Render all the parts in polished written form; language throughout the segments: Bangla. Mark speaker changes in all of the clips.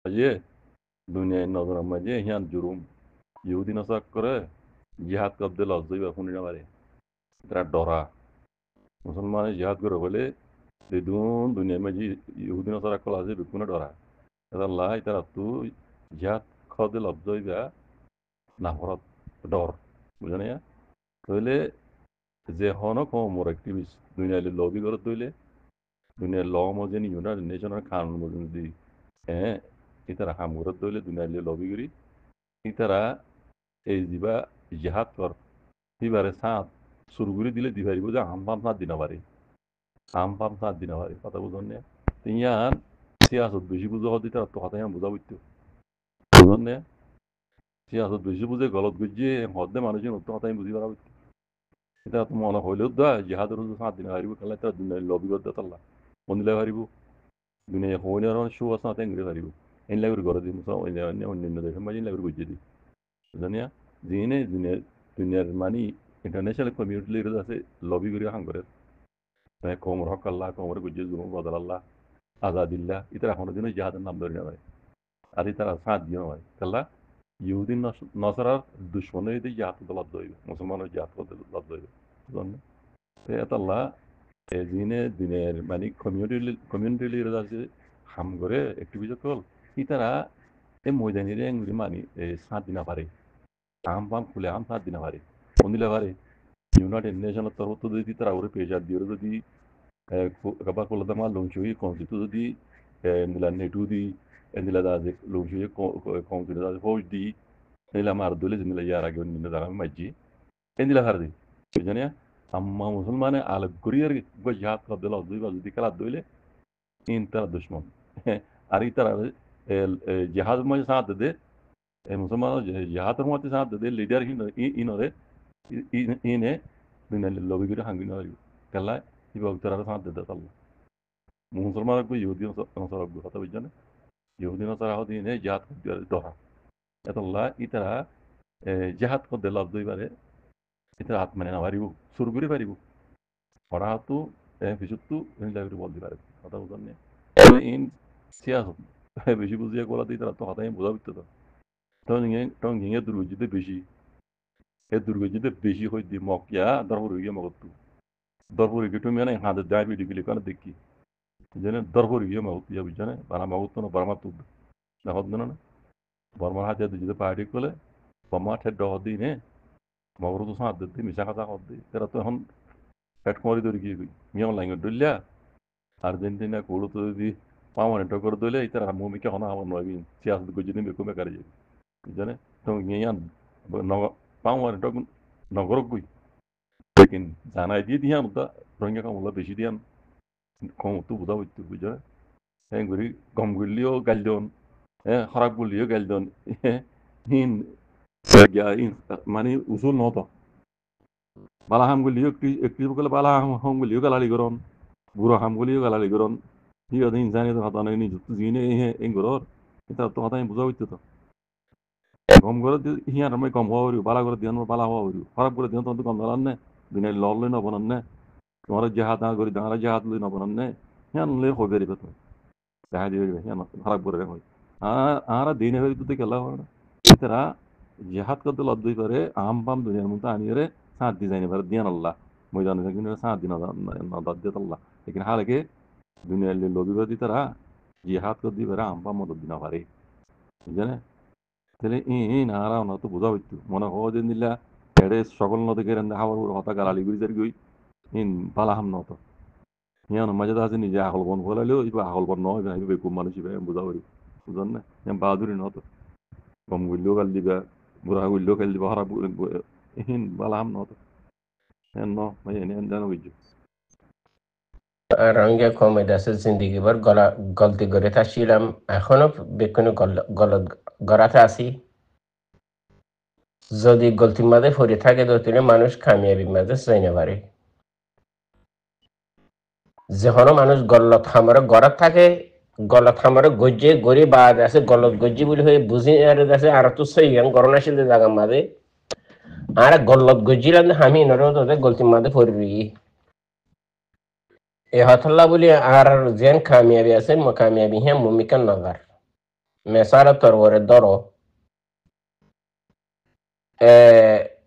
Speaker 1: aje দুনিয়ায় নজর মাঝে হিয়ান জুরুম ইহুদি নসাক করে জিহাদ করতে লজ্জই বা শুনি না পারে তারা ডরা মুসলমানে জিহাদ করে বলে দেখুন দুনিয়ার মাঝে ইহুদি নসাক কল আছে বিকুনে ডরা আল্লাহ তারা তু জিহাদ খাওয়াতে লজ্জই বা না ভরত ডর বুঝে না তাহলে যে হন কমর অ্যাক্টিভিস্ট দুনিয়ায় লবি করে তৈলে দুনিয়ার ল মজেন ইউনাইটেড নেশনের কানুন মজেন যদি হ্যাঁ ইতারা হাম করে তৈলে দুনিয়ার লবি করি ইতারা এই দিবা জিহাদ কর দিবারে সাঁত শুরু করে দিলে দিবারিব যে আম পাম সাত দিন পারে আম পাম সাত দিন পারে কথা বুঝন না ইয়ান সিয়াসত বেশি বুঝা হতে তার তো কথা ইয়ান বুঝা বুঝতো বুঝন না সিয়াসত বেশি বুঝে গলত গুজিয়ে হদ্দে মানুষের নতুন কথা বুঝি পারা বুঝতো এটা তো মনে হইলেও দা জিহাদের সাত দিন হারিব কালে তার দুনিয়ার লবি করতে তাল্লা বন্দিলে হারিব দুনিয়া হইনার শো আছে না তেঙ্গরে হারিব এন লাগর ঘরে দিই অন্যান্য দেশের মাঝে লাগর গুজিয়ে দিই জানিয়া যিনি দুনিয়ার মানে ইন্টারন্যাশনাল কমিউনিটি লিডার আছে লবি করে হাং করে কোমর হক আল্লাহ কোমর গুজিয়ে জুম বদল আল্লাহ আজাদিল্লাহ ইতারা এখনো দিনও জিহাদের নাম ধরে নেওয়া হয় আর ইতারা সাত দিয়ে হয় কাল্লা ইহুদিন নসরার দুশ্মনের হইতে জিহাদ করতে লব্ধ হইবে মুসলমানের জিহাদ করতে লব্ধ হইবে বুঝলেন এতাল্লাহ যিনি দিনের মানে কমিউনিটি লিডার আছে হাম করে একটিভিজক হল ইতারা এই ময়দানিরে এঙ্গুরি মানে সাত দিনা পারে আম পাম খুলে আম সাত দিনা পারে অনিলে পারে ইউনাইটেড নেশনের তরফ তো যদি তারা ওরে পেজার দিয়ে যদি kabar ko ladama longchui constitu di nila netu di nila da longchui constitu da foj di nila mar dole nila yara gon nila da majji nila hardi jania amma musulmane ala guriyar go jihad ka dela dui ba di kala dole in tara dushman ari tara jihad ma saat de musulman jihad ma saat de leader inore ine nila lobby guri hangina kala iba tara saat de Allah মুসলমানকে ইহুদি নসারক কথা বুঝছেন ইহুদি নসারা হতে নে জাহাদ করতে ডরা এতল্লা ইতারা জাহাদ করতে লাভ দইবারে ইতারা হাত মানে না পারিব শুরু করে পারিব হরা হাতু পিছুতু লাগরি বলতে পারে কথা বুঝছেন না ইন সিয়াসত বেশি বুঝিয়ে গোলা দিয়ে তারা তো কথা বোঝা বুঝতে তো তখন গিয়ে দুর্গজিতে বেশি এ দুর্গজিতে বেশি হয়ে দি মকিয়া দরপুর গিয়ে মগত্তু দরপুর গিয়ে তুমি মানে হাতের দায় বিডি গিলি কারণ দেখি jene darhor iyo ma ya bijane bana ma utno barma tu na hodno na barma ha jadu jide party kole bama the do hodi ne ma wuru sa de mi saka ta hodi tera to hon pet kori dori gi mi on lango dulla argentina kulu to di pamane to kor dole itara mu mi ke hona ha no bi sias de gojine me ko me kare jane to ngiyan no pamane to no gorogui lekin jana di diyan da ronga ka mulla beshi diyan como tu buda tu buja en guri gom gulio galdon harap gulio galdon hin ya in mani usul nota bala ham gulio ekti bukala bala ham gulio galali goron buro ham gulio galali goron hi adin insani to hata nani jutu zine en goror eta to hata buza witu to gom goro hiya ramai gom hawri bala goro dian bala hawri harap goro dian to gom dalan ne dine lolle no bonan ne তোমার জাহাজ না করি দাঁড়া জাহাজ লই না বনান নে হ্যাঁ লে হবে রে বেতন জাহাজ হইবে হ্যাঁ খারাপ করে হয় আর দিনে হইতে তো কেলা হয় না এতরা জাহাজ কত লদ্দই করে আম পাম দুনিয়ার মধ্যে আনিয়ে সাত ডিজাইন এবার দিয়ান আল্লাহ ময়দানে কিন্তু সাত দিন না দাদ দিত আল্লাহ লেকিন হালকে দুনিয়ার লবি করে দিতারা জিহাদ করে দিবে আম পাম মত দিনা পারে বুঝলে তাহলে নারা না তো বোঝা হইতো মনে হয় যে নিলা এড়ে সকল নদী কেরেন হাওয়ার হতা গালালি গুড়ি গই in balaham noto yan majada আছে নিজে আকল বন বলালেও ইবা আকল বন নয় না ইবা বেকুব মানুষ ইবা বুঝা পারি বুঝন না yan বাহাদুরি নতো কম গুলিও গাল দিবা বুড়া গুলিও গাল দিবা হারা ইন balaham নতো yan no মাই এনে জানো বুঝছো
Speaker 2: রঙে কমে দাসে জিন্দগি ভর গলতি করে থাকছিলাম এখনো বেকুনে গলত গড়াতে আসি যদি গলতির মাঝে পড়ে থাকে তো তিনি মানুষ কামিয়াবির মাঝে চাইতে পারে যখন মানুষ গলত খামারে গড়াত থাকে গলত খামারে গজ্জে গড়ি বাদ আছে গলত গজ্জি বলে হয়ে বুঝি আছে আর তো সেই গরনা ছিল জায়গার মাঝে আর গলত গজ্জিলাম আমি নরে তোদের গলতির মাঝে পড়বি এ হতল্লা বলি আর যেন কামিয়াবি আছে কামিয়াবি হ্যাঁ মুমিকান নগর مثال تروره دارو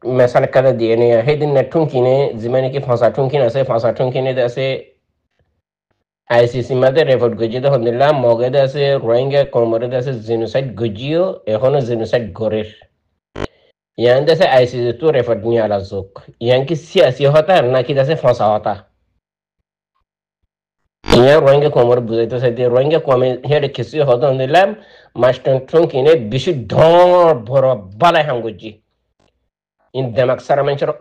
Speaker 2: مثال كذا دينيا هيد النتونكينه زمانك فانسا تونكين اسه فانسا تونكينه داسه আইসিসি মাঝে রেপোর্ট গজিতে হন্দিল্লা মগেদে আছে রোহিঙ্গা কোমরেদে আছে জেনোসাইড গজিও এখনো জেনোসাইড গরের ইয়ান দেশে আইসিসি তো রেপোর্ট নিয়ে আলা যোগ ইয়ান কি সিয়াসি হতা নাকি দেশে ফসা হতা ইয়ান রোহিঙ্গা কোমর বুঝাইতে চাইতে রোহিঙ্গা কমে হেড কিছু হতো হন্দিল্লাম মাস্টার ট্রঙ্কিনে বেশি ঢর বড় বালাই হাম গজি ইন দেমাক সারা মানুষের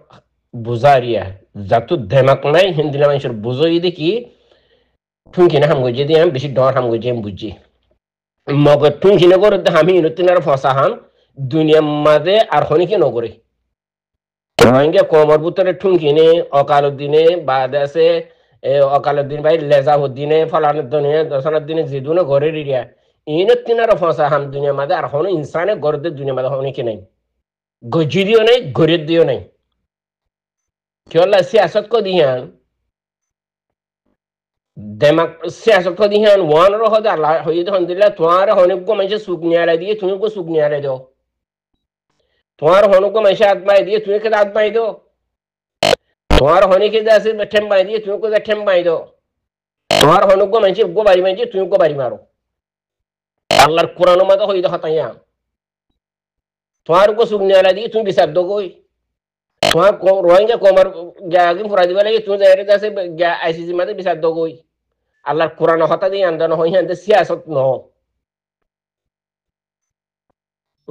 Speaker 2: বুঝারিয়া যাতো দেমাক নাই হিন্দিলা মানুষের বুঝই দেখি টুঙ্কিনে হাম গজি দিয়ে আমি বেশি ডর হাম গজি আমি বুঝি মগর টুঙ্কিনে করে আমি ইনতিনার ফসা হাম দুনিয়ার মাঝে আর হনিকে নগরে রোহিঙ্গা কোমর ভিতরে টুঙ্কিনে অকালুদ্দিনে বাদ আছে অকালুদ্দিন ভাই লেজাউদ্দিনে ফলানের দিনে দশনের দিনে যেদুনে ঘরে রিয়া ইনতিনার ফসা হাম দুনিয়ার মাঝে আর হনো ইনসানে গড়তে দুনিয়ার মাঝে হনিকে নাই গজি দিও নাই ঘরের দিও নাই কেউলা সিয়াসত কো দিয়ান দেমাক সিয়াসত কো দিয়ান ওয়ান রহ দা আল্লাহ হইতে হন্দিল্লা তোমার হনুকো মানুষ সুখ নিয়ালা দিয়ে তুমি কো সুখ নিয়ালা দাও তোমার হনুকো মানুষ আত্মাই দিয়ে তুমি কে আত্মাই দাও তোমার হনিকে দাসে ঠেম্বাই দিয়ে তুমি কো ঠেম্বাই দাও তোমার হনুকো মানুষ গো বাড়ি মাই দিয়ে তুমি কো বাড়ি মারো আল্লাহর কোরআন মত হইতে হতাইয়া তোমার কো সুখ নিয়ালা দিয়ে তুমি বিচার দো কই তোমার রোহিঙ্গা কোমর জাগিম ফুরা দিবা লাগে তুমি যাইরে দাসে আইসিসি মাঝে বিচার দো কই আল্লাহর কোরআন হতা দিয়ে আন্দোলন হই হাতে সিয়াসত ন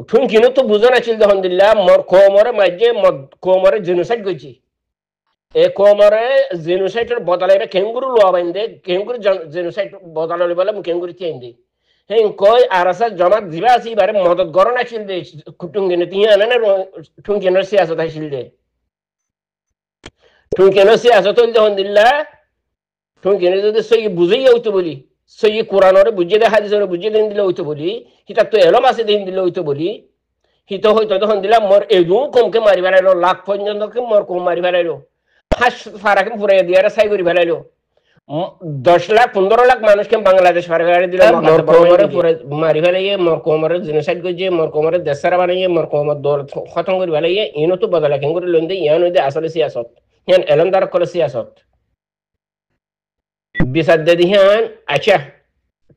Speaker 2: টুঙ্কিনো তো বুঝো না ছিল আলহামদুলিল্লাহ মোর কোমরে মাঝে কোমরে জেনোসাইড গইছি এ কোমরে জেনোসাইডের বদলে কেঙ্গুরু লোয়া বাইন্দে কেঙ্গুরু জেনোসাইড বদলে বলে কেঙ্গুরু চেইন্দে হেন কই আরাসা জমা দিবা আসি বারে মদত গরো না ছিল দে টুঙ্কিনো তিয়া না টুঙ্কিনোর সিয়াসত আইছিল দে টুঙ্কিনোর সিয়াসত আলহামদুলিল্লাহ টুঙ্কিনো যদি সই বুঝেই হইতো বলি সই কোরআনরে বুঝিয়ে দে হাদিসরে বুঝিয়ে দেন দিলে হইতো বলি হিতা তো এলম আছে দেন দিলে হইতো বলি হিতো হইতো তখন দিলাম মোর এদু কমকে মারি ফেলাইলো লাখ পর্যন্ত মোর কম মারি ফেলাইলো হাস ফারাকে ফুরাই দিয়ে সাই করে ফেলাইলো 10 লাখ 15 লাখ মানুষকে বাংলাদেশ ফারাকে দিলাম মোর কোমরে মারি ফেলাইয়ে মোর কোমরে জেনোসাইড গজিয়ে মোর কোমরে দেশরা বানাইয়ে মোর কোমর দৌড় খতম করে ফেলাইয়ে ইনো তো বদলা কেন করে লইন্দে ইয়ান হইতে আসলে সিয়াসত ইয়ান এলম দ্বারা করে সিয়াসত বিচার দে দিহান আচ্ছা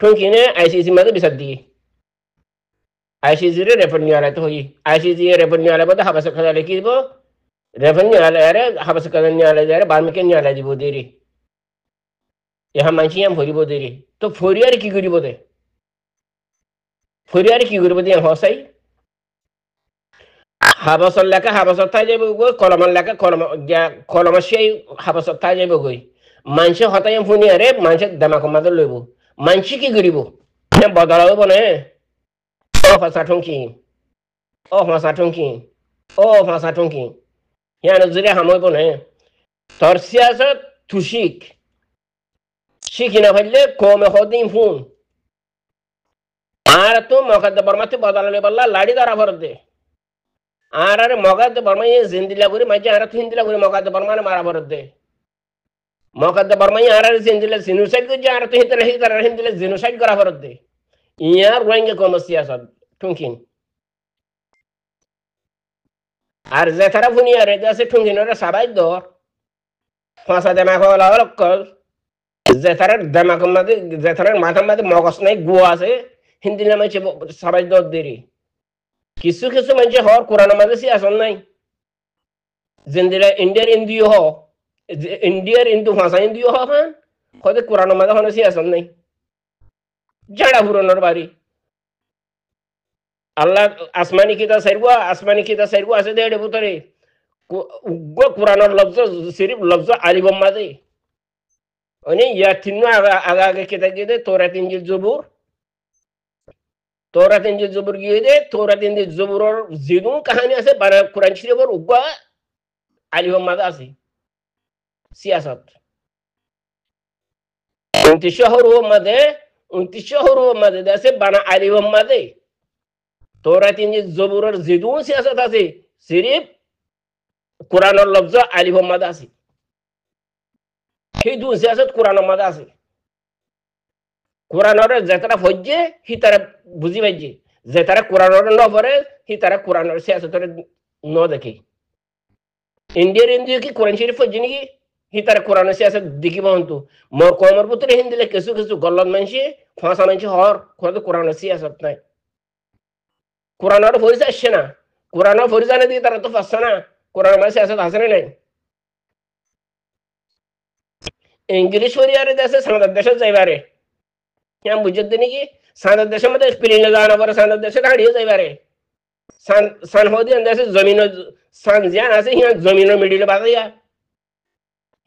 Speaker 2: টুঙ্কিনে আইসিসি মাঝে বিচার দিয়ে আইসিসি রে রেফার নিয়ে আলাইতে হই আইসিসি রেফার নিয়ে আলাই বলতে হাবাস খাজা লিখি দিব রেফার নিয়ে আলাই আরে হাবাস খাজা নিয়ে আলাই যায় বার্মিকে নিয়ে আলাই দিব দেরি ইহা মানসি আম ভরিব দেরি তো ফরিয়ার কি করিব দে ফরিয়ার কি করিব দিয়ে হসাই হাবাসর লেখা হাবাসর থাই যাইব গই কলমের লেখা কলমের সেই হাবাসর থাই যাইব গই মানুষে হতাই ফুনি আরে মানুষের দামাক মাঝে লইব মানুষ কি করিব বদলাব নে ও ফাঁসা ঠুঙ্কি ও ফাঁসা ঠুঙ্কি ও ফাঁসা ঠুঙ্কি ইয়ান জুড়ে হামইব নে তোর সিয়াসত তুষিক শিখি না ফেললে কমে হদিন ফোন আর তো মকাদ্দে বর্মাতে বদলালে বললা লাড়ি ধরা ভর দে আর আরে মকাদ্দে বর্মা জিন্দিলা করে মাঝে আর তো হিন্দিলা করে মকাদ্দে বর্মানে মারা ভর দে মকাদ্দে বর্মা আর জিন্দিলা জেনোসাইড করে আর তো হিন্দিলা জেনোসাইড করা ভর দে ইয়ার রোহিঙ্গা কম সিয়াসত টুঙ্কিন আর যে তারা ফুনি আর আছে টুঙ্কিনরে সাবাই দর ফাঁসা দেমাক হলা লক্কল যে তার দেমাক মাঝে যে তার মাথার মাঝে মগজ নাই গুয়া আছে হিন্দি নামে সাবাই দর দেরি কিছু কিছু মানুষ হওয়ার কোরআন মাঝে সিয়াসত নাই জিন্দিলা ইন্ডিয়ার ইন্দিও হ ইন্ডিয়ার ইন্দু ভাষা ইন্দিও হন হয়তো কোরআন মাঝে হনে সিয়াসত নাই জাড়া পুরনোর বাড়ি আল্লাহ আসমানি কিতা সাইরগো আছে দেড়ে ভিতরে কোরআনের লফজ সিরিফ লফজ আলিবম মাঝে ওনে ইয়া তিন্ন আগে কিতাব দিয়ে দে তৌরাত ইনজিল জবুর গিয়ে দে তৌরাত ইনজিল জবুরের জিদুন কাহিনী আছে বানা কোরআন শরীফের উগা আলিবম মাঝে আছে সিয়াসত 29 হরফ মাঝে আছে বানা আলিবম মাঝে তৌরাত ইনজিল জবুরের জিদুন সিয়াসত আছে সিরিফ কোরআনের লফজ আলিবম মাঝে আছে সেই দুই সিয়াসত কোরআনের মাঝে আছে কোরআনরে যেতারা ফজ্জে হি তারা বুঝি পাইছে, যেতারা কোরআনরে ন পড়ে হি তারা কোরআনর সিয়াসতরে ন দেখে। ইন্ডিয়ার ইন্ডিয়া কি কোরআন শরীফ ফজ্জে নাকি হি তারা কোরআনের সিয়াসত দেখিব হন্তু মোর কমর পুত্রে হিন্দিলে কিছু কিছু গল্লত মানছি ফাঁসা মানছি হর কোরআনের সিয়াসত নাই। কোরআনের ফরিজা আসছে না, কোরআনের ফরিজা না দিয়ে তারা তো পাচ্ছে না কোরআন মানে সিয়াসত আছে না নাই। ইংলিশ ফরিয়ারে দেশে সানাদার দেশে যাইবারে কেন বুঝতে নাকি সানাদার দেশের মধ্যে প্লেনে যাওয়ার পরে সানাদার দেশে দাঁড়িয়ে যাইবারে সান হদি দেশে জমিন সান জিয়ান আছে হিয়া জমিনের মিডিলে বাজাইয়া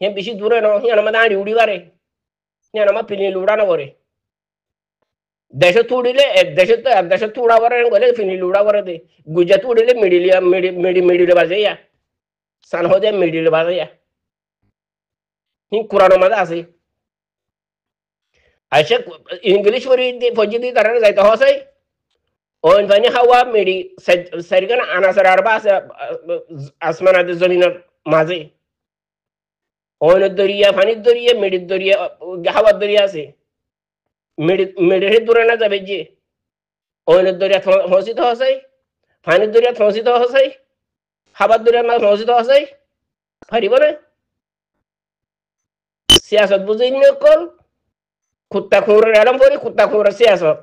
Speaker 2: হিয়া বেশি দূরে ন হিয়া আমাদের আড়ি উড়িবারে হিয়া আমার প্লেনে উড়ানো করে দেশে তুড়িলে দেশে তুড়া করে গেলে প্লেনে উড়া করে দে গুজা তুড়িলে মিডিলে বাজাইয়া সান হদি মিডিলে বাজাইয়া হি কোরআন মাঝে আছে। আচ্ছা ইংলিশ ফজি দিয়ে তারা যাইতে হসাই ওন ফানি হাওয়া মেডি সাইরগান আনাসার আরবা আছে আসমান আদি জমিনের মাঝে ওন দরিয়া ফানির দরিয়া মেডির দরিয়া হাওয়ার দরিয়া আছে মেডির দূরে না যাবে যে ওন দরিয়া ফসিত হসাই ফানির দরিয়া ফসিত হসাই হাওয়ার দরিয়া মাঝে ফসিত হসাই পারিব না সিয়াসত বুঝি নকল কুত্তা খুঁড়ের এলম পরি কুত্তা খুঁড়ের সিয়াসত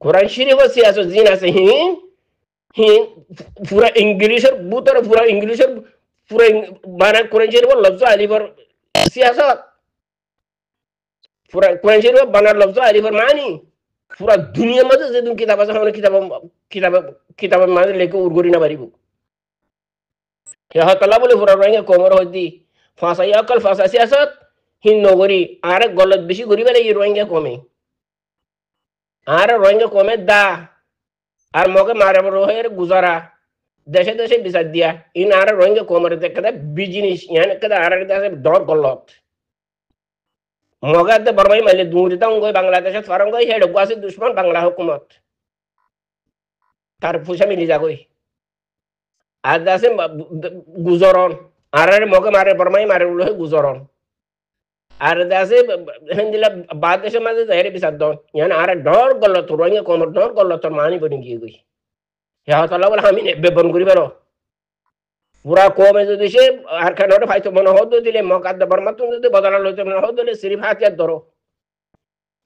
Speaker 2: কোরআন শরীফ সিয়াসত জিন আছে হি পুরা ইংলিশের বুতর পুরা ইংলিশের পুরা মানে কোরআন শরীফ লফজ আলিফর সিয়াসত পুরা কোরআন শরীফ বানার লফজ আলিফর মানি পুরা দুনিয়ার মধ্যে যে তুমি কিতাব আছে কিতাব মানে লেখে উড়গরি না পারিব তালা বলে পুরা রঙে কোমর হদি ফাঁসাই অকল ফাঁসা সিয়াসত হিন নগরী আর গলত বেশি করিবে এই রোহিঙ্গা কমে আর রোহিঙ্গা কমে দা আর মগে মারে রোহের গুজারা দেশে দেশে বিচার দিয়া ইন আর রোহিঙ্গা কমরে দেখে বিজিনিস ইয়ান কেদা আর দেশে ডর গলত মগে বরমাই মাইলে দুরিতা গই বাংলাদেশে ফারং গই হেড গুয়াসি দুশ্মন বাংলা হুকুমত তার ফুসা মিলি যাগই আর দেশে গুজরন আর মগে মারে বরমাই মারে রোহে গুজরন আর দেশে হিন্দিলা বাদ দেশের মাঝে যাই বিচার দন ইয়ান আর ডর গলত রোহিঙ্গা কমর ডর গলত মানি বনি গিয়ে গই হেতলা বলে আমি বেবন করি বেরো পুরা কমে যদি সে আর খানোটা ফাইতো মনে হদ দিলে মকাদ বর্মা তুমি যদি বদলা লইতে মনে হদ দিলে সিরিফ হাতিয়ার ধরো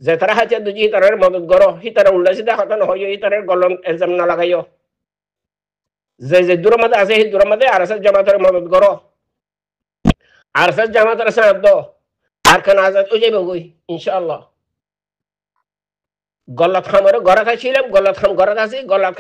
Speaker 2: যে তারা হাতিয়ার দুজি তার মদত করো হি তারা উল্লা সিধা হতা নহয় ই তার গলম এলজাম না লাগাইও যে দূরের মধ্যে আছে সেই দূরের মধ্যে আর এস জামাতের মদত করো আর এস জামাতের সাথ দো আর খান আজাদ হয়ে যাবে গই ইনশাআল্লাহ। গল্লাত খামরে ঘরে খাইছিলাম গল্লাত খাম ঘরে আছে গল্লাত